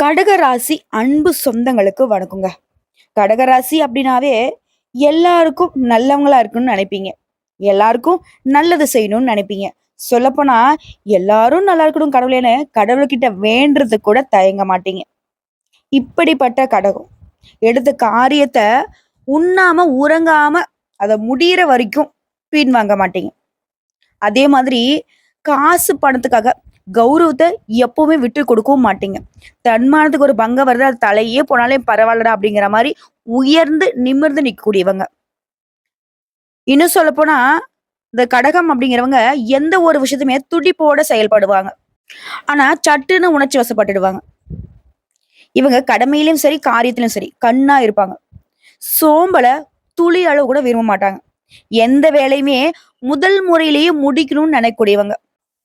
கடகராசி அன்பு சொந்தங்களுக்கு வணக்கங்க. கடகராசி அப்படின்னாவே எல்லாருக்கும் நல்லவங்களா இருக்குன்னு நினைப்பீங்க. எல்லாருக்கும் நல்லது செய்யணும்னு நினைப்பீங்க. சொல்லப்போனா எல்லாரும் நல்லா இருக்கணும் கடவுளேன்னு கடவுள்கிட்ட வேண்டுறது கூட தயங்க மாட்டீங்க. இப்படிப்பட்ட கடகம் எடுத்த காரியத்தை உண்ணாம உறங்காம அதை முடியிற வரைக்கும் பின்வாங்க மாட்டீங்க. அதே மாதிரி காசு பணத்துக்காக கௌரவத்தை எப்பவுமே விட்டு கொடுக்கவும் மாட்டீங்க. தன்மானத்துக்கு ஒரு பங்கம் வருது, அது தலையே போனாலே பரவாயில்லடா அப்படிங்கிற மாதிரி உயர்ந்து நிமிர்ந்து நிற்கக்கூடியவங்க. இன்னும் சொல்ல போனா இந்த கடகம் அப்படிங்கிறவங்க எந்த ஒரு விஷயத்தையுமே துடிப்போட செயல்படுவாங்க. ஆனா சட்டுன்னு உணர்ச்சி வசப்பட்டுடுவாங்க. இவங்க கடமையிலும் சரி காரியத்திலும் சரி கண்ணா இருப்பாங்க. சோம்பல துளி அளவு கூட விரும்ப மாட்டாங்க. எந்த வேலையுமே முதல் முறையிலேயே முடிக்கணும்னு நினைக்கக்கூடியவங்க.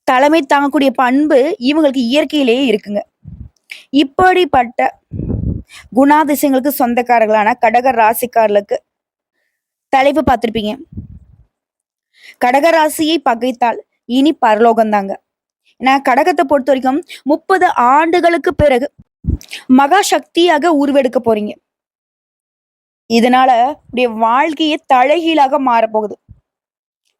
தலைமை தாங்கக்கூடிய பண்பு இவங்களுக்கு இயற்கையிலேயே இருக்குங்க. இப்படிப்பட்ட குணாதிசயங்களுக்கு சொந்தக்காரர்களான கடக ராசிக்காரர்களுக்கு தலைப்பு பார்த்திருப்பீங்க. கடகராசியை பகைத்தால் இனி பரலோகம் தாங்க. ஏன்னா கடகத்தை பொறுத்த வரைக்கும் 30 ஆண்டுகளுக்கு பிறகு மகா சக்தியாக உருவெடுக்க போறீங்க. இதனால உடைய வாழ்க்கையே தலைகீழாக மாறப்போகுது.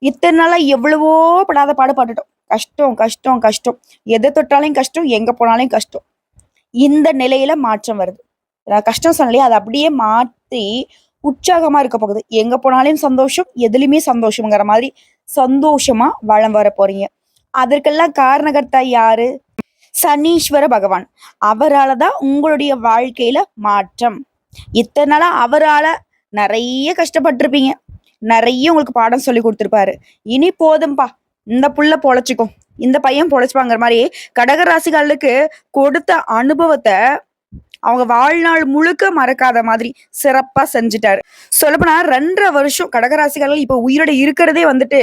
இத்தனை நாளா எவ்வளவோ படாத பாடுபட்டுட்டோம். கஷ்டம் கஷ்டம் கஷ்டம், எதை தொட்டாலையும் கஷ்டம், எங்க போனாலும் கஷ்டம். இந்த நிலையில மாற்றம் வருது. நான் கஷ்டம் சொன்னாலே அதை அப்படியே மாத்தி உற்சாகமா இருக்க போகுது. எங்க போனாலும் சந்தோஷம், எதுலையுமே சந்தோஷம்ங்கிற மாதிரி சந்தோஷமா வளம் வர போறீங்க. அதற்கெல்லாம் காரணகர்த்தா யாரு? சனீஸ்வர பகவான். அவரால தான் உங்களுடைய வாழ்க்கையில மாற்றம். இத்தனை நாளா அவரால நிறைய கஷ்டப்பட்டிருப்பீங்க. நிறைய உங்களுக்கு பாடம் சொல்லி கொடுத்துருப்பாரு. இனி போதும்பா, இந்த புள்ள பொழைச்சிக்கும், இந்த பையன் பொழைச்சுப்பாங்கிற மாதிரி கடகராசிகளுக்கு கொடுத்த அனுபவத்தை அவங்க வாழ்நாள் முழுக்க மறக்காத மாதிரி சிறப்பா செஞ்சுட்டாரு. சொல்லப்போனா 2.5 வருஷம் கடகராசிகள் இப்ப உயிரோட இருக்கிறதே வந்துட்டு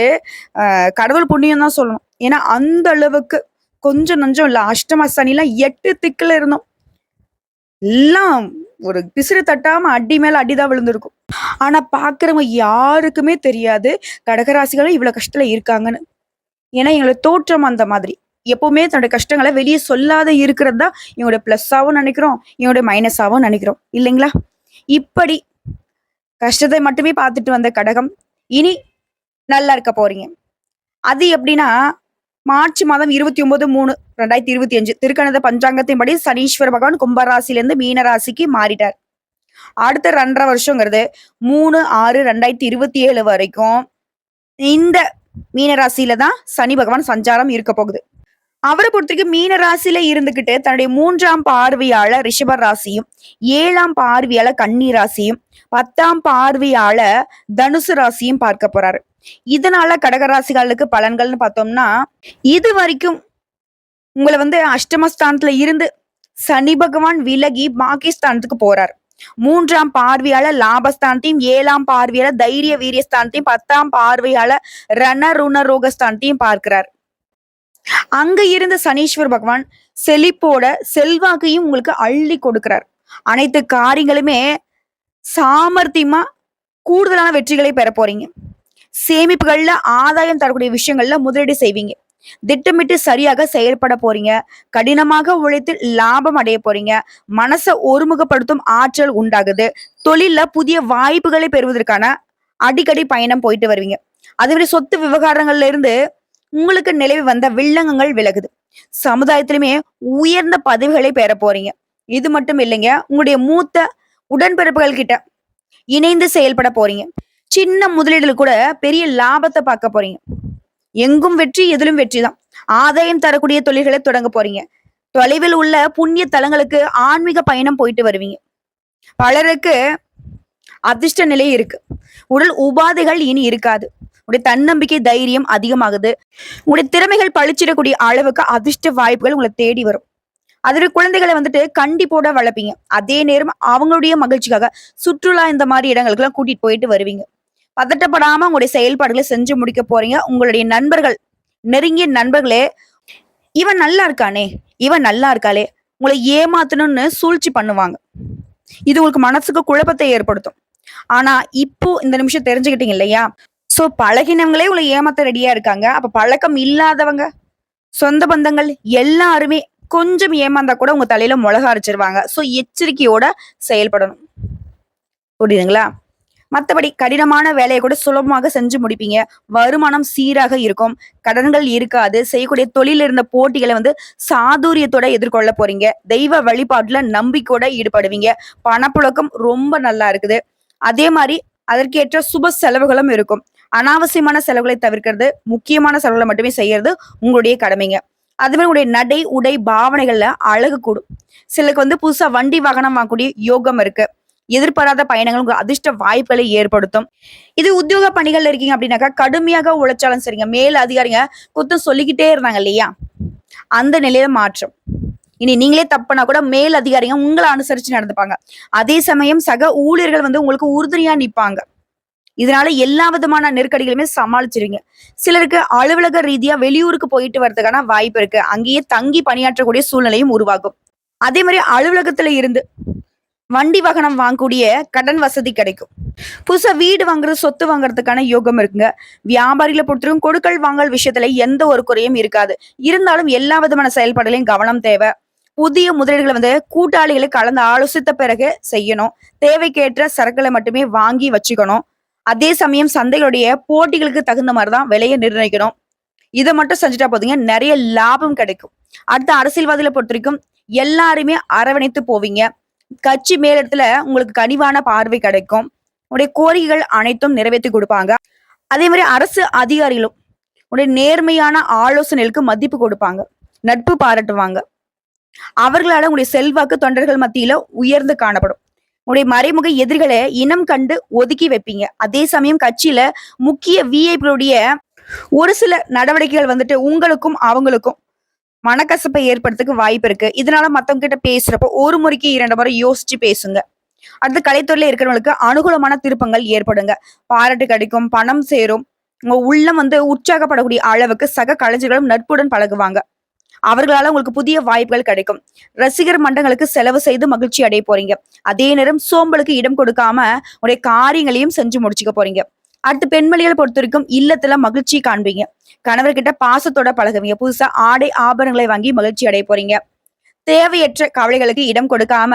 கடவுள் புண்ணியம் தான் சொல்லணும். ஏன்னா அந்த அளவுக்கு கொஞ்சம் நஞ்சம் இல்ல. அஷ்டம சனிலாம் 8 திக்குல இருந்தோம். எல்லாம் ஒரு பிசிறு தட்டாம அடி மேல அடிதான் விழுந்திருக்கும். ஆனா பாக்குறவங்க யாருக்குமே தெரியாது கடகராசிகளும் இவ்வளவு கஷ்டத்துல இருக்காங்கன்னு. ஏன்னா எங்களோட தோற்றம் அந்த மாதிரி. எப்பவுமே தன்னுடைய கஷ்டங்களை வெளியே சொல்லாத இருக்கிறது தான் இவங்களுடைய பிளஸ்ஸாவும் நினைக்கிறோம், இவங்களுடைய மைனஸாவும் நினைக்கிறோம் இல்லைங்களா? இப்படி கஷ்டத்தை மட்டுமே பார்த்துட்டு வந்த கடகம் இனி நல்லா இருக்க போறீங்க. அது எப்படின்னா மார்ச் மாதம் 29/3/2025 திருக்கணித பஞ்சாங்கத்தின்படி சனீஸ்வர பகவான் கும்பராசிலிருந்து மீன ராசிக்கு மாறிட்டார். அடுத்த 2.5 வருஷங்கிறது 3/6/2027 வரைக்கும் இந்த மீன ராசியில தான் சனி பகவான் சஞ்சாரம் இருக்க போகுது. அவரை பொறுத்தவரைக்கும் மீன ராசியில இருந்துகிட்டு தன்னுடைய 3ஆம் பார்வையாள ரிஷப ராசியும், 7ஆம் பார்வையாள கன்னி ராசியும், 10ஆம் பார்வையாள தனுசு ராசியும் பார்க்க போறாரு. இதனால கடகராசிகளுக்கு பலன்கள்னு பார்த்தோம்னா, இது வரைக்கும் உங்களை அஷ்டமஸ்தானத்துல இருந்து சனி பகவான் விலகி பாகிஸ்தானத்துக்கு போறார். 3ஆம் பார்வையாள லாபஸ்தானத்தையும், 7ஆம் பார்வையாள தைரிய வீரியஸ்தானத்தையும், 10ஆம் பார்வையாள ரண ருண ரோகஸ்தானத்தையும் பார்க்கிறார். அங்க இருந்த சனீஸ்வர் பகவான் செழிப்போட செல்வாக்கையும் உங்களுக்கு அள்ளி கொடுக்கிறார். அனைத்து காரியங்களுமே சாமர்த்தியமா கூடுதலான வெற்றிகளை பெற போறீங்க. சேமிப்புகள்ல ஆதாயம் தரக்கூடிய விஷயங்கள்ல முதலீடு செய்வீங்க. திட்டமிட்டு சரியாக செயல்பட போறீங்க. கடினமாக உழைத்து லாபம் அடைய போறீங்க. மனசை ஒருமுகப்படுத்தும் ஆற்றல் உண்டாகுது. தொழில்ல புதிய வாய்ப்புகளை பெறுவதற்கான அடிக்கடி பயணம் போயிட்டு வருவீங்க. அதே சொத்து விவகாரங்கள்ல இருந்து உங்களுக்கு நிலவி வந்த வில்லங்கங்கள் விலகுது. சமுதாயத்திலுமே உயர்ந்த பதவிகளை பெற போறீங்க. இது மட்டும் இல்லைங்க, உங்களுடைய மூத்த உடன்பிறப்புகள் கிட்ட இணைந்து செயல்பட போறீங்க. சின்ன முதலீடுல கூட பெரிய லாபத்தை பார்க்க போறீங்க. எங்கும் வெற்றி, எதிலும் வெற்றி தான். ஆதாயம் தரக்கூடிய தொழில்களை தொடங்க போறீங்க. தொலைவில் உள்ள புண்ணிய தலங்களுக்கு ஆன்மீக பயணம் போயிட்டு வருவீங்க. பலருக்கு அதிர்ஷ்ட நிலை இருக்கு. உடல் உபாதைகள் இனி இருக்காது. உடைய தன்னம்பிக்கை தைரியம் அதிகமாகுது. உங்களுடைய திறமைகள் பழிச்சிடக்கூடிய அளவுக்கு அதிர்ஷ்ட வாய்ப்புகள் உங்களை தேடி வரும். அதுல குழந்தைகளை கண்டிப்போட வளர்ப்பீங்க. அதே நேரம் அவங்களுடைய மகிழ்ச்சிக்காக சுற்றுலா இந்த மாதிரி இடங்களுக்கு எல்லாம் கூட்டிட்டு போயிட்டு வருவீங்க. பதட்டப்படாம உங்களுடைய செயல்பாடுகளை செஞ்சு முடிக்க போறீங்க. உங்களுடைய நண்பர்கள், நெருங்கிய நண்பர்களே, இவன் நல்லா இருக்கானே, இவன் நல்லா இருக்காளே, உங்களை ஏமாத்தணும்னு சூழ்ச்சி பண்ணுவாங்க. இது உங்களுக்கு மனசுக்கு குழப்பத்தை ஏற்படுத்தும். ஆனா இப்போ இந்த நிமிஷம் தெரிஞ்சுக்கிட்டீங்க இல்லையா? சோ பழகினவங்களே உங்களை ஏமாத்த ரெடியா இருக்காங்க. அப்ப பழக்கம் இல்லாதவங்க, சொந்த பந்தங்கள் எல்லாருமே கொஞ்சம் ஏமாந்தா கூட உங்க தலையில மிளகா அரைச்சிருவாங்க. ஸோ எச்சரிக்கையோட செயல்படணும். புரியுதுங்களா? மத்தபடி கடினமான வேலைய கூட சுலபமாக செஞ்சு முடிப்பீங்க. வருமானம் சீராக இருக்கும். கடன்கள் இருக்காது. செய்யக்கூடிய தொழில்ல இருந்த போட்டிகள சாதுரியத்தோட எதிர்கொள்ள போறீங்க. தெய்வ வழிபாட்டுல நம்பிக்கையோட ஈடுபடுவீங்க. பணப்புழக்கம் ரொம்ப நல்லா இருக்குது. அதே மாரி அதற்கேற்ற சுப செலவுகளும் இருக்கும். அனாவசியமான செலவுகளை தவிர்க்கிறது, முக்கியமான செலவுகள மட்டுமே செய்யறது உங்களுடைய கடமைங்க. அதுமாரி உங்களுடைய நடை, உடை, பாவனைகள்ல அழகு கூடும். சிலருக்கு புதுசா வண்டி, வாகனம் வாங்கக்கூடிய யோகம் இருக்கு. எதிர்பாராத பயணங்கள் உங்க அதிர்ஷ்ட வாய்ப்புகளை ஏற்படுத்தும். இது உத்தியோக பணிகள்ல இருக்கீங்க அப்படின்னாக்கா, கடுமையாக உழைச்சாலும் சரிங்க, மேல் அதிகாரிங்க குத்தம் சொல்லிக்கிட்டே இருந்தாங்க இல்லையா? அந்த நிலையில மாற்றம். இனி நீங்களே தப்புனா கூட மேல் அதிகாரிங்க உங்கள அனுசரிச்சு நடந்துப்பாங்க. அதே சமயம் சக ஊழியர்கள் உங்களுக்கு உறுதுணையா நிப்பாங்க. இதனால எல்லா விதமான நெருக்கடிகளுமே சமாளிச்சிருவீங்க. சிலருக்கு அலுவலக ரீதியா வெளியூருக்கு போயிட்டு வரதுக்கான வாய்ப்பு இருக்கு. அங்கேயே தங்கி பணியாற்றக்கூடிய சூழ்நிலையும் உருவாகும். அதே மாதிரி அலுவலகத்துல இருந்து வண்டி வாகனம் வாங்கக்கூடிய கடன் வசதி கிடைக்கும். புதுசா வீடு வாங்குறது, சொத்து வாங்குறதுக்கான யோகம் இருக்குங்க. வியாபாரிகளை பொறுத்தவரைக்கும் கொடுக்கல் வாங்கல் விஷயத்துல எந்த ஒரு குறையும் இருக்காது. இருந்தாலும் எல்லா விதமான செயல்பாடுகளையும் கவனம் தேவை. புதிய முதலீடுகளை கூட்டாளிகளை கலந்து ஆலோசித்த பிறகு செய்யணும். தேவைக்கேற்ற சரக்குகளை மட்டுமே வாங்கி வச்சுக்கணும். அதே சமயம் சந்தைகளுடைய போட்டிகளுக்கு தகுந்த மாதிரிதான் விலையை நிர்ணயிக்கணும். இதை மட்டும் செஞ்சுட்டா போதுங்க, நிறைய லாபம் கிடைக்கும். அடுத்த அரசியல்வாதிகளை பொறுத்த வரைக்கும் எல்லாருமே அரவணைத்து போவீங்க. கட்சி மேலிடத்துல உங்களுக்கு கனிவான பார்வை கிடைக்கும். உடைய கோரிக்கைகள் அனைத்தும் நிறைவேற்றி கொடுப்பாங்க. அதே மாதிரி அரசு அதிகாரிகளும் உடைய நேர்மையான ஆலோசனைகளுக்கு மதிப்பு கொடுப்பாங்க, நட்பு பாராட்டுவாங்க. அவர்களால உங்களுடைய செல்வாக்கு தொண்டர்கள் மத்தியில உயர்ந்து காணப்படும். உங்களுடைய மறைமுக எதிரிகளை இனம் கண்டு ஒதுக்கி வைப்பீங்க. அதே சமயம் கட்சியில முக்கிய விஐபிகளுடைய ஒரு சில நடவடிக்கைகள் உங்களுக்கும் அவங்களுக்கும் மனக்கசப்பை ஏற்படுறதுக்கு வாய்ப்பு இருக்கு. இதனால மத்தவங்க கிட்ட பேசுறப்போ ஒரு முறைக்கு 2 முறை யோசிச்சு பேசுங்க. அடுத்து கலைத்துறையில இருக்கிறவங்களுக்கு அனுகூலமான திருப்பங்கள் ஏற்படுங்க. பாராட்டு கிடைக்கும், பணம் சேரும். உங்க உள்ளம் உற்சாகப்படக்கூடிய அளவுக்கு சக கலைஞர்களும் நட்புடன் பழகுவாங்க. அவர்களால உங்களுக்கு புதிய வாய்ப்புகள் கிடைக்கும். ரசிகர் மன்றங்களுக்கு செலவு செய்து மகிழ்ச்சி அடைய போறீங்க. அதே நேரம் சோம்பலுக்கு இடம் கொடுக்காம உடைய காரியங்களையும் செஞ்சு முடிச்சுக்க போறீங்க. அடுத்து பெண்மணிகளை பொறுத்த வரைக்கும் இல்லத்துல மகிழ்ச்சி காண்பீங்க. கணவர்கிட்ட பாசத்தோட பழகுவீங்க. புதுசா ஆடை ஆபரணங்களை வாங்கி மகிழ்ச்சி அடைய போறீங்க. தேவையற்ற கவலைகளுக்கு இடம் கொடுக்காம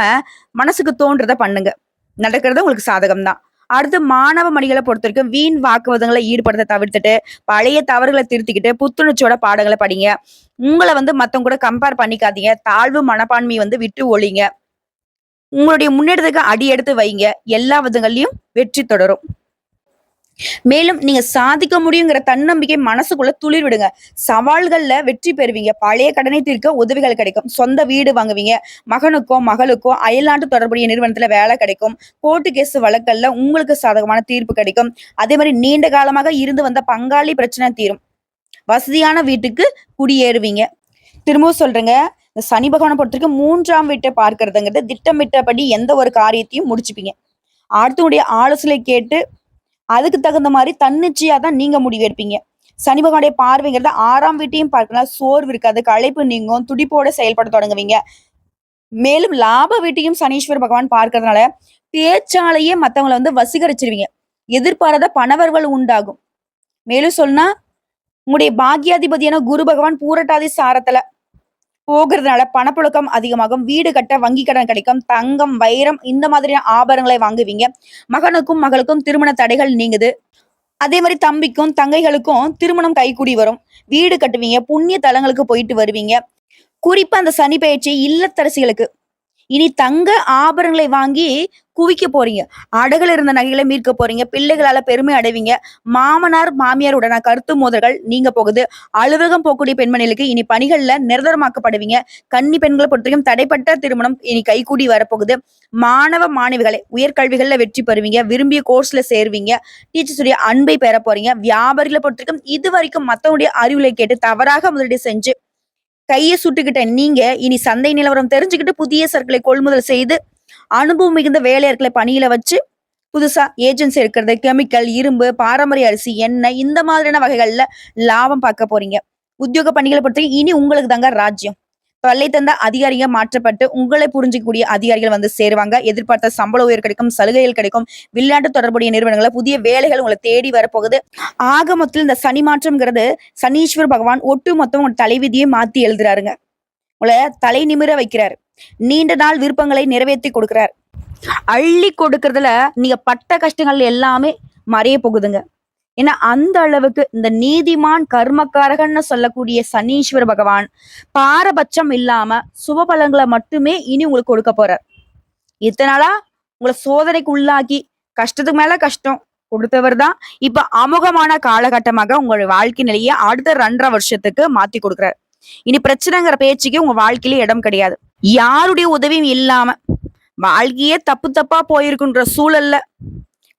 மனசுக்கு தோன்றத பண்ணுங்க. நடக்கிறது உங்களுக்கு சாதகம் தான். அடுத்து மாணவ மணிகளை பொறுத்த வரைக்கும் வீண் வாக்குவாதங்களை ஈடுபடுத்த தவிர்த்துட்டு பழைய தவறுகளை திருத்திக்கிட்டு புத்துணர்ச்சியோட பாடங்களை படிங்க. உங்களை மத்தவங்க கூட கம்பேர் பண்ணிக்காதீங்க. தாழ்வு மனப்பான்மையை விட்டு ஒழிங்க. உங்களுடைய முன்னேற்றத்துக்கு அடி எடுத்து வைங்க. எல்லா விதங்கள்லயும் வெற்றி தொடரும். மேலும் நீங்க சாதிக்க முடியுங்கிற தன்னம்பிக்கை மனசுக்குள்ள துளிர் விடுங்க. சவால்கள்ல வெற்றி பெறுவீங்க. பழைய கடனை தீர்க்க உதவிகள் கிடைக்கும். சொந்த வீடு வாங்குவீங்க. மகனுக்கோ மகளுக்கோ அயல்நாட்டு தொடர்புடைய நிறுவனத்துல வேலை கிடைக்கும். கோர்ட்டு கேஸ் வழக்கல்ல உங்களுக்கு சாதகமான தீர்ப்பு கிடைக்கும். அதே மாதிரி நீண்ட காலமாக இருந்து வந்த பங்காளி பிரச்சனை தீரும். வசதியான வீட்டுக்கு குடியேறுவீங்க. திரும்பவும் சொல்றேங்க, இந்த சனி பகவானை பொறுத்தவரைக்கும் 3ஆம் வீட்டை பார்க்கறதுங்கிறது திட்டமிட்டபடி எந்த ஒரு காரியத்தையும் முடிச்சுப்பீங்க. அடுத்தவங்களுடைய ஆலோசனை கேட்டு அதுக்கு தகுந்த மாதிரி தன்னிச்சையா தான் நீங்க முடிவெடுப்பீங்க. சனி பகவானுடைய பார்வைங்கிறது 6ஆம் வீட்டையும் பார்க்கலாம். சோர்வு இருக்காது, களைப்பு நீங்கும், துடிப்போட செயல்பட தொடங்குவீங்க. மேலும் லாப வீட்டையும் சனீஸ்வர பகவான் பார்க்கறதுனால பேச்சாலேயே மத்தவங்களை வசீகரிச்சிருவீங்க. எதிர்பாராத பணவரவுகள் உண்டாகும். மேலும் சொன்னா உங்களுடைய பாக்கியாதிபதியான குரு பகவான் பூரட்டாதி சாரத்துல போகிறதுனால பணப்புழக்கம் அதிகமாகும். வீடு கட்ட வங்கி கடன் கிடைக்கும். தங்கம், வைரம் இந்த மாதிரியான ஆபரணங்களை வாங்குவீங்க. மகனுக்கும் மகளுக்கும் திருமண தடைகள் நீங்குது. அதே மாதிரி தம்பிக்கும் தங்கைகளுக்கும் திருமணம் கைகூடி வரும். வீடு கட்டுவீங்க. புண்ணிய தலங்களுக்கு போயிட்டு வருவீங்க. குறிப்பா அந்த சனி பயிற்சி இல்லத்தரசிகளுக்கு இனி தங்க ஆபரணங்களை வாங்கி குவிக்க போறீங்க. அடகுல இருந்த நகைகளை மீட்க போறீங்க. பிள்ளைகளால பெருமை அடைவீங்க. மாமனார் மாமியாருடன கருத்து மோதல்கள் நீங்க போகுது. அலுவலகம் போகக்கூடிய பெண்மணிகளுக்கு இனி பணிகள்ல நிரந்தரமாக்கப்படுவீங்க. கன்னி பெண்களை பொறுத்தவரைக்கும் தடைப்பட்ட திருமணம் இனி கைகூடி வரப்போகுது. மாணவ மாணவிகளை உயர்கல்விகள்ல வெற்றி பெறுவீங்க. விரும்பிய கோர்ஸ்ல சேருவீங்க. டீச்சர்ஸுடைய அன்பை பெற போறீங்க. வியாபாரிகளை பொறுத்தவரைக்கும் இது வரைக்கும் மத்தவங்களுடைய அறிவுரை கேட்டு தவறாக முதலீடு செஞ்சு கையை சுட்டுக்கிட்ட நீங்க இனி சந்தை நிலவரம் தெரிஞ்சுக்கிட்டு புதிய சரக்குகளை கொள்முதல் செய்து அனுபவம் மிகுந்த வேலையாட்களை பணியில வச்சு புதுசா ஏஜென்சி இருக்கிறது. கெமிக்கல், இரும்பு, பாரம்பரிய அரிசி, எண்ணெய் இந்த மாதிரியான வகைகள்ல லாபம் பார்க்க போறீங்க. உத்தியோக பணிகளை பொறுத்த இனி உங்களுக்கு தாங்க ராஜ்யம். தொல்லை தந்த அதிகாரிக மாற்றப்பட்டு உங்களை புரிஞ்சிக்கக்கூடிய அதிகாரிகள் சேருவாங்க. எதிர்பார்த்த சம்பள உயர் கிடைக்கும், சலுகைகள் கிடைக்கும். வெளிநாட்டு தொடர்புடைய நிறுவனங்களை புதிய வேலைகள் உங்களை தேடி வரப்போகுது. ஆக மொத்தத்தில் இந்த சனி மாற்றம்ங்கிறது சனீஸ்வர் பகவான் ஒட்டு மொத்தம் உங்க தலைவிதியை மாத்தி எழுதுறாருங்க. உங்களை தலை நிமிர வைக்கிறாரு. நீண்ட நாள் விருப்பங்களை நிறைவேற்றி கொடுக்கிறார். அள்ளி கொடுக்கறதுல நீங்க பட்ட கஷ்டங்கள் எல்லாமே மறைய போகுதுங்க. ஏன்னா அந்த அளவுக்கு இந்த நீதிமான் கர்மக்காரகன்னு சொல்லக்கூடிய சனீஸ்வர பகவான் பாரபட்சம் இல்லாம சுப பலன்களை மட்டுமே இனி உங்களுக்கு கொடுக்க போறார். இத்தனை நாளா உங்களை சோதனைக்கு உள்ளாக்கி கஷ்டத்துக்கு மேல கஷ்டம் கொடுத்தவர் தான் இப்ப அமுகமான காலகட்டமாக உங்களுடைய வாழ்க்கை நிலையை அடுத்த 2.5 வருஷத்துக்கு மாத்தி கொடுக்குறாரு. இனி பிரச்சனைங்கிற பேச்சுக்கு உங்க வாழ்க்கையில இடம் கிடையாது. யாருடைய உதவியும் இல்லாம வாழ்க்கையே தப்பு தப்பா போயிருக்குன்ற சூழல்ல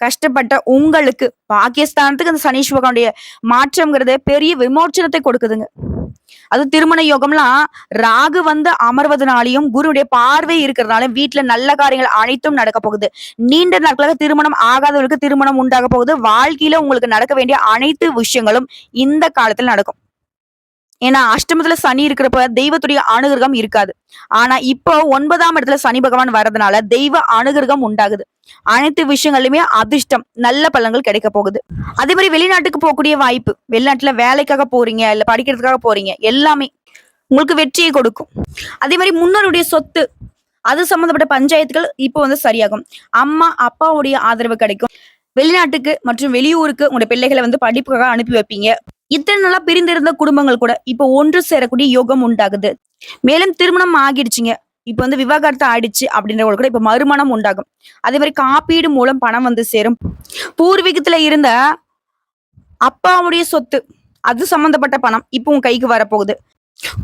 கஷ்டப்பட்ட உங்களுக்கு பாகிஸ்தானத்துக்கு அந்த சனீஸ்வர பகவானுடைய மாற்றம்ங்கிறது பெரிய விமோச்சனத்தை கொடுக்குதுங்க. அது திருமண யோகம்லாம் ராகு வந்து அமர்வதனாலையும் குருவுடைய பார்வை இருக்கிறதுனால வீட்டுல நல்ல காரியங்கள் அனைத்தும் நடக்க போகுது. நீண்ட நாட்களாக திருமணம் ஆகாதவர்களுக்கு திருமணம் உண்டாக போகுது. வாழ்க்கையில உங்களுக்கு நடக்க வேண்டிய அனைத்து விஷயங்களும் இந்த காலத்துல நடக்கும். ஏன்னா அஷ்டமத்துல சனி இருக்கிறப்ப தெய்வத்துடைய அனுகிரகம் இருக்காது. ஆனா இப்போ 9ஆம் இடத்துல சனி பகவான் வர்றதுனால தெய்வ அனுகிரகம் உண்டாகுது. அனைத்து விஷயங்களுமே அதிர்ஷ்டம் நல்ல பலன்கள் கிடைக்க போகுது. அதே மாதிரி வெளிநாட்டுக்கு போகக்கூடிய வாய்ப்பு, வெளிநாட்டுல வேலைக்காக போறீங்க இல்ல படிக்கிறதுக்காக போறீங்க, எல்லாமே உங்களுக்கு வெற்றியை கொடுக்கும். அதே மாதிரி முன்னோருடைய சொத்து அது சம்பந்தப்பட்ட பஞ்சாயத்துகள் இப்போ வந்து சரியாகும். அம்மா அப்பாவுடைய ஆதரவு கிடைக்கும். வெளிநாட்டுக்கு மற்றும் வெளியூருக்கு உங்களுடைய பிள்ளைகளை வந்து படிப்புக்காக அனுப்பி வைப்பீங்க. இத்தனை நாளா பிரிந்திருந்த குடும்பங்கள் கூட இப்ப ஒன்று சேரக்கூடிய யோகம் உண்டாகுது. மேலும் திருமணம் ஆகிடுச்சுங்க, இப்ப வந்து விவாகரத்து ஆயிடுச்சு அப்படின்றவங்களுக்கு கூட இப்ப மறுமணம் உண்டாகும். அதே மாதிரி காப்பீடு மூலம் பணம் வந்து சேரும். பூர்வீகத்துல இருந்த அப்பாவுடைய சொத்து அது சம்பந்தப்பட்ட பணம் இப்போ உங்க கைக்கு வரப்போகுது.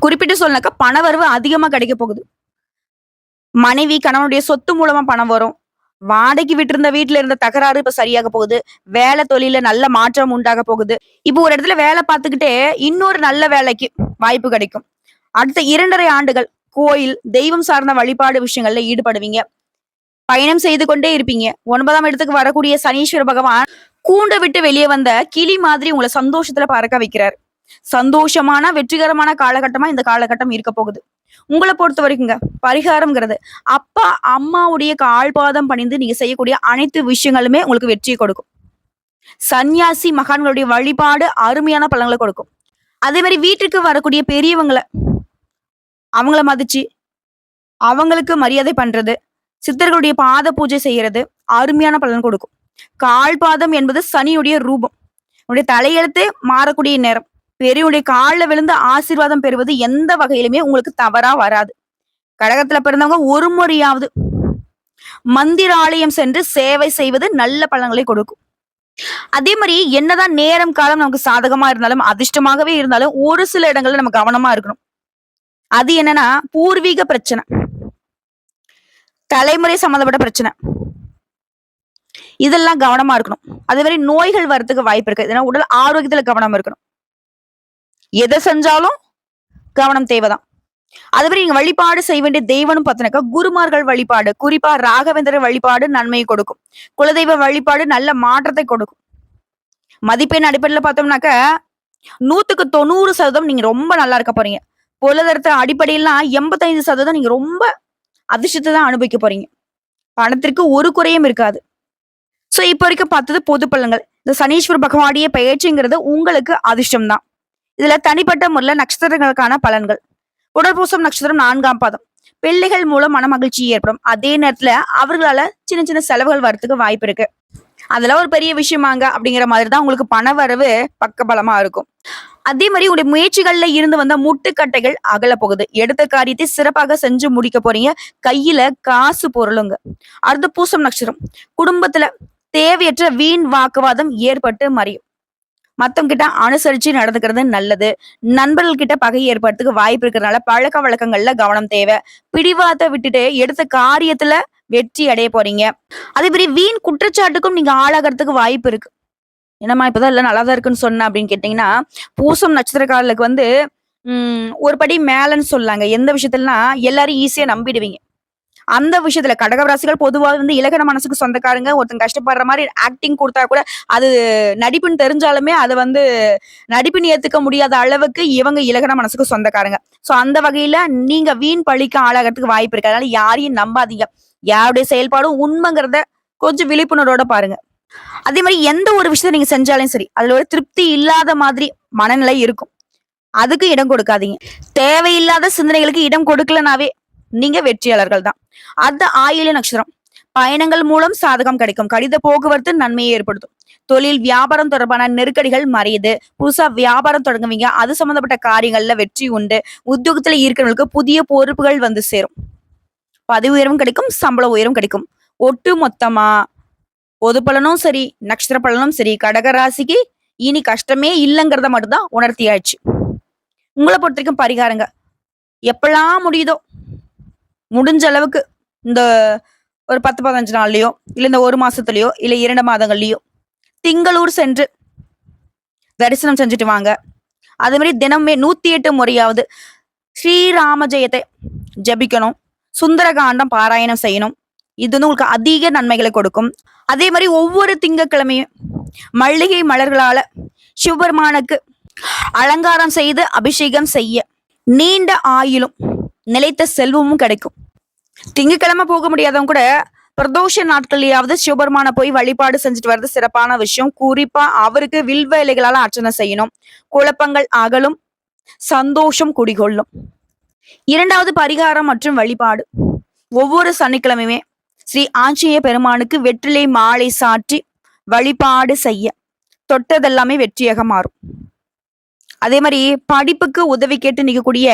குறிப்பிட்டு சொல்லனாக்கா பணவரவு அதிகமா கிடைக்க போகுது. மனைவி கணவனுடைய சொத்து மூலமா பணம் வரும். வாடகைக்கு விட்டிருந்த வீட்டுல இருந்த தகராறு இப்ப சரியாக போகுது. வேலை தொழில நல்ல மாற்றம் உண்டாக போகுது. இப்போ ஒரு இடத்துல வேலை பார்த்துக்கிட்டே இன்னொரு நல்ல வேலைக்கு வாய்ப்பு கிடைக்கும். அடுத்த 2.5 ஆண்டுகள் கோயில் தெய்வம் சார்ந்த வழிபாடு விஷயங்கள்ல ஈடுபடுவீங்க. பயணம் செய்து கொண்டே இருப்பீங்க. 9ஆம் இடத்துக்கு வரக்கூடிய சனீஸ்வர பகவான் கூண்டை விட்டு வெளியே வந்த கிளி மாதிரி உங்களை சந்தோஷத்துல பறக்க வைக்கிறார். சந்தோஷமான வெற்றிகரமான காலகட்டமா இந்த காலகட்டம் இருக்க போகுது. உங்களை பொறுத்த வரைக்குங்க பரிகாரம்ங்கிறது அப்பா அம்மாவுடைய கால்பாதம் பணிந்து நீங்க செய்யக்கூடிய அனைத்து விஷயங்களுமே உங்களுக்கு வெற்றியை கொடுக்கும். சன்னியாசி மகான்களுடைய வழிபாடு அருமையான பலன்களை கொடுக்கும். அதே மாதிரி வீட்டுக்கு வரக்கூடிய பெரியவங்களை அவங்கள மதிச்சு அவங்களுக்கு மரியாதை பண்றது, சித்தர்களுடைய பாத பூஜை செய்யறது அருமையான பலன் கொடுக்கும். கால்பாதம் என்பது சனியுடைய ரூபம். உடைய தலையெழுத்து மாறக்கூடிய நேரம். பெரியவுடைய காலில் விழுந்து ஆசீர்வாதம் பெறுவது எந்த வகையிலுமே உங்களுக்கு தவறா வராது. கடகத்துல பிறந்தவங்க ஒரு முறையாவது மந்திராலயம் சென்று சேவை செய்வது நல்ல பலன்களை கொடுக்கும். அதே மாதிரி என்னதான் நேரம் காலம் நமக்கு சாதகமா இருந்தாலும் அதிர்ஷ்டமாகவே இருந்தாலும் ஒரு சில இடங்கள்ல நம்ம கவனமா இருக்கணும். அது என்னன்னா பூர்வீக பிரச்சனை, தலைமுறை சம்பந்தப்பட்ட பிரச்சனை, இதெல்லாம் கவனமா இருக்கணும். அதே மாதிரி நோய்கள் வர்றதுக்கு வாய்ப்பு இருக்கு. ஏன்னா உடல் ஆரோக்கியத்துல கவனம் இருக்கணும். எதை செஞ்சாலும் கவனம் தேவைதான். அது மாதிரி நீங்க வழிபாடு செய்ய வேண்டிய தெய்வம்னு பார்த்தீங்கன்னாக்கா குருமார்கள் வழிபாடு, குறிப்பா ராகவேந்திர வழிபாடு நன்மையை கொடுக்கும். குலதெய்வ வழிபாடு நல்ல மாற்றத்தை கொடுக்கும். மதிப்பெண் அடிப்படையில பார்த்தோம்னாக்க 100க்கு 90% நீங்க ரொம்ப நல்லா இருக்க போறீங்க. பொருளாதாரத்து அடிப்படையிலாம் 85% நீங்க ரொம்ப அதிர்ஷ்டத்தை தான் அனுபவிக்க போறீங்க. பணத்திற்கு ஒரு குறையும் இருக்காது. சோ இப்ப வரைக்கும் பார்த்தது பொது பலன்கள். இந்த சனீஸ்வர பகவானுடைய பயிற்சிங்கிறது உங்களுக்கு அதிர்ஷ்டம் தான். இதுல தனிப்பட்ட முறையில நட்சத்திரங்களுக்கான பலன்கள். புனர்பூசம் நட்சத்திரம் 4ஆம் பாதம். பிள்ளைகள் மூலம் மன மகிழ்ச்சி ஏற்படும். அதே நேரத்துல அவர்களால சின்ன சின்ன செலவுகள் வரதுக்கு வாய்ப்பு இருக்கு. அதெல்லாம் ஒரு பெரிய விஷயமாங்க அப்படிங்கிற மாதிரி தான் உங்களுக்கு பண வரவு பக்கபலமா இருக்கும். அதே மாதிரி உங்களுடைய முயற்சிகள்ல இருந்து வந்த முட்டுக்கட்டைகள் அகல போகுது. எடுத்த காரியத்தை சிறப்பாக செஞ்சு முடிக்க போறீங்க. கையில காசு பொருளுங்க. அடுத்து பூசம் நட்சத்திரம். குடும்பத்துல தேவையற்ற வீண் வாக்குவாதம் ஏற்பட்டு மறையும். மத்தவங்க கிட்ட அனுசரிச்சு நடந்துக்கிறது நல்லது. நண்பர்கள் கிட்ட பகை ஏற்படுறதுக்கு வாய்ப்பு இருக்கிறதுனால பழக்க வழக்கங்கள்ல கவனம் தேவை. பிடிவாத விட்டுட்டு எடுத்த காரியத்துல வெற்றி அடைய போறீங்க. அதே மாதிரி வீண் குற்றச்சாட்டுக்கும் நீங்க ஆளாகிறதுக்கு வாய்ப்பு இருக்கு. என்னம்மா இப்பதான் எல்லாம் நல்லாதான் இருக்குன்னு சொன்ன அப்படின்னு கேட்டீங்கன்னா, பூசம் நட்சத்திரக்காரர்களுக்கு வந்து ஒரு படி மேலன்னு சொல்லாங்க. எந்த விஷயத்துலனா எல்லாரும் ஈஸியா நம்பிடுவீங்க. அந்த விஷயத்துல கடகராசிகள் பொதுவாக வந்து இலக்கண மனசுக்கு சொந்தக்காரங்க. ஒருத்தங்க கஷ்டப்படுற மாதிரி ஆக்டிங் கொடுத்தா கூட அது நடிப்புன்னு தெரிஞ்சாலுமே அதை வந்து நடிப்புன்னு ஏத்துக்க முடியாத அளவுக்கு இவங்க இலக்கண மனசுக்கு சொந்தக்காரங்க. சோ அந்த வகையில நீங்க வீண் பழிக்கு ஆளாகிறதுக்கு வாய்ப்பு இருக்கு. அதனால யாரையும் நம்பாதீங்க. யாருடைய செயல்பாடும் உண்மைங்கிறத கொஞ்சம் விழிப்புணர்வோட பாருங்க. அதே மாதிரி எந்த ஒரு விஷயத்த நீங்க செஞ்சாலும் சரி அதுல ஒரு திருப்தி இல்லாத மாதிரி மனநிலை இருக்கும். அதுக்கு இடம் கொடுக்காதீங்க. தேவையில்லாத சிந்தனைகளுக்கு இடம் கொடுக்கலனாவே நீங்க வெற்றியாளர்கள் தான். அது ஆயில்ய நட்சத்திரம். பயணங்கள் மூலம் சாதகம் கிடைக்கும். கடித போக்குவரத்து நன்மையை ஏற்படுத்தும். தொழில் வியாபாரம் தொடர்பான நெருக்கடிகள் மறையுது. புதுசா வியாபாரம் தொடங்குவீங்க. அது சம்பந்தப்பட்ட காரியங்கள்ல வெற்றி உண்டு. உத்தியோகத்துல இருக்கிறவங்களுக்கு புதிய பொறுப்புகள் வந்து சேரும். பதவி உயர்வும் கிடைக்கும், சம்பள உயர்வும் கிடைக்கும். ஒட்டு மொத்தமா பொது பலனும் சரி, நட்சத்திர பலனும் சரி, கடக ராசிக்கு இனி கஷ்டமே இல்லைங்கிறத மட்டும்தான் உணர்த்தியாச்சு. உங்களை பொறுத்த வரைக்கும் பரிகாரங்க எப்பெல்லாம் முடியுதோ முடிஞ்ச அளவுக்கு இந்த ஒரு 10, 15 நாள்லயோ, இல்ல இந்த 1 மாசத்துலயோ, இல்ல 2 மாதங்கள்லயோ திங்களூர் சென்று தரிசனம் செஞ்சுட்டு வாங்க. அதே மாதிரி தினமே 108 முறையாவது ஸ்ரீராம ஜெயத்தை ஜபிக்கணும். சுந்தரகாண்டம் பாராயணம் செய்யணும். இது வந்து உங்களுக்கு அதிக நன்மைகளை கொடுக்கும். அதே மாதிரி ஒவ்வொரு திங்கட்கிழமையும் மல்லிகை மலர்களால சிவபெருமானுக்கு அலங்காரம் செய்து அபிஷேகம் செய்ய நீண்ட ஆயுளும் நிலைத்த செல்வமும் கிடைக்கும். திங்கக்கிழமை போக முடியாதவங்க கூட பிரதோஷ நாட்கள்லயாவது சிவபெருமான போய் வழிபாடு செஞ்சுட்டு வர்றது சிறப்பான விஷயம். குறிப்பா அவருக்கு வில்வ இலைகளால அர்ச்சனை செய்யணும். குழப்பங்கள் அகலும், சந்தோஷம் குடிகொள்ளும். 2வது பரிகாரம் மற்றும் வழிபாடு. ஒவ்வொரு சனிக்கிழமையுமே ஸ்ரீ ஆஞ்சநேய பெருமானுக்கு வெற்றிலை மாலை சாற்றி வழிபாடு செய்ய தொட்டதெல்லாமே வெற்றியாக மாறும். அதே மாதிரி படிப்புக்கு உதவி கேட்டு நிற்கக்கூடிய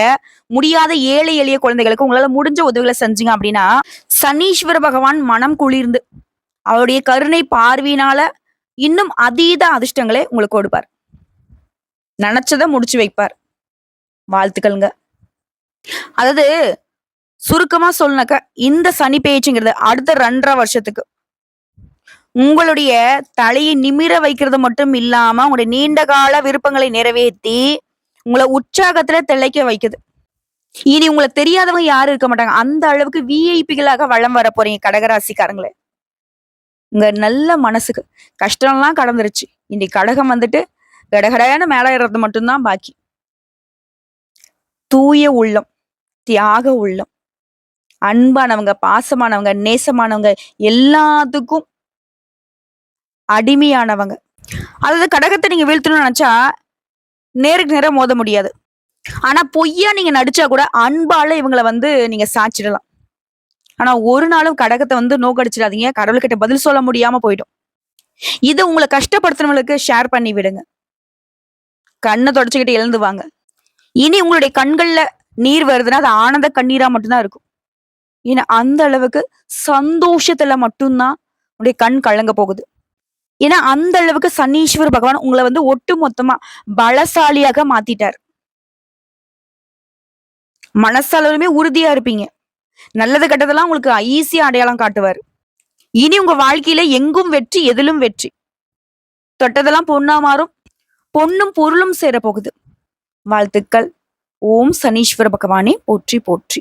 முடியாத ஏழை எளிய குழந்தைகளுக்கு உங்களால முடிஞ்ச உதவிகளை செஞ்சீங்க அப்படின்னா சனீஸ்வர பகவான் மனம் குளிர்ந்து அவருடைய கருணை பார்வையினால இன்னும் அதீத அதிர்ஷ்டங்களை உங்களுக்கு கொடுப்பார். நினைச்சதை முடிச்சு வைப்பார். வாழ்த்துக்கள்ங்க. அதாவது சுருக்கமா சொல்லனாக்க இந்த சனி பேச்சுங்கிறது அடுத்த 2.5 வருஷத்துக்கு உங்களுடைய தலையை நிமிர வைக்கிறது மட்டும் இல்லாம உங்களுடைய நீண்ட கால விருப்பங்களை நிறைவேற்றி உங்களை உற்சாகத்துல திளைக்க வைக்குது. இனி உங்களை தெரியாதவங்க யாரும் இருக்க மாட்டாங்க. அந்த அளவுக்கு விஐபிகளாக வளம் வர போறீங்க கடகராசிக்காரங்களே. உங்க நல்ல மனசுக்கு கஷ்டம்லாம் கடந்துருச்சு. இன்னைக்கு கடகம் வந்துட்டு கடகடையான மேல ஏறது மட்டும்தான் பாக்கி. தூய உள்ளம், தியாக உள்ளம், அன்பானவங்க, பாசமானவங்க, நேசமானவங்க, எல்லாத்துக்கும் அடிமையானவங்க. அதாவது கடகத்தை நீங்க வீழ்த்தணும்னு நினைச்சா நேருக்கு நேரம் மோத முடியாது. ஆனா பொய்யா நீங்க நடிச்சா கூட அன்பால இவங்களை நீங்க சாச்சிடலாம். ஆனா ஒரு நாளும் கடகத்தை நோக்கடிச்சிடாதீங்க. கடவுள்கிட்ட பதில் சொல்ல முடியாம போயிடும். இது உங்களை கஷ்டப்படுத்துறவங்களுக்கு ஷேர் பண்ணி விடுங்க. கண்ணை தொடச்சுக்கிட்டு எழுந்துவாங்க. இனி உங்களுடைய கண்கள்ல நீர் வருதுன்னா அது ஆனந்த கண்ணீரா மட்டும்தான் இருக்கும். ஏன்னா அந்த அளவுக்கு சந்தோஷத்துல மட்டும்தான் உங்களுடைய கண் கலங்க போகுது. ஏன்னா அந்த அளவுக்கு சனீஸ்வர பகவான் உங்களை ஒட்டு மொத்தமா பலசாலியாக மாத்திட்டார். மனசளவுமே உறுதியா இருப்பீங்க. நல்லது கெட்டதெல்லாம் உங்களுக்கு ஈஸியா அடையாளம் காட்டுவார். இனி உங்க வாழ்க்கையில எங்கும் வெற்றி, எதிலும் வெற்றி. தொட்டதெல்லாம் பொண்ணா மாறும். பொண்ணும் பொருளும் சேர போகுது. வாழ்த்துக்கள். ஓம் சனீஸ்வர பகவானே போற்றி போற்றி.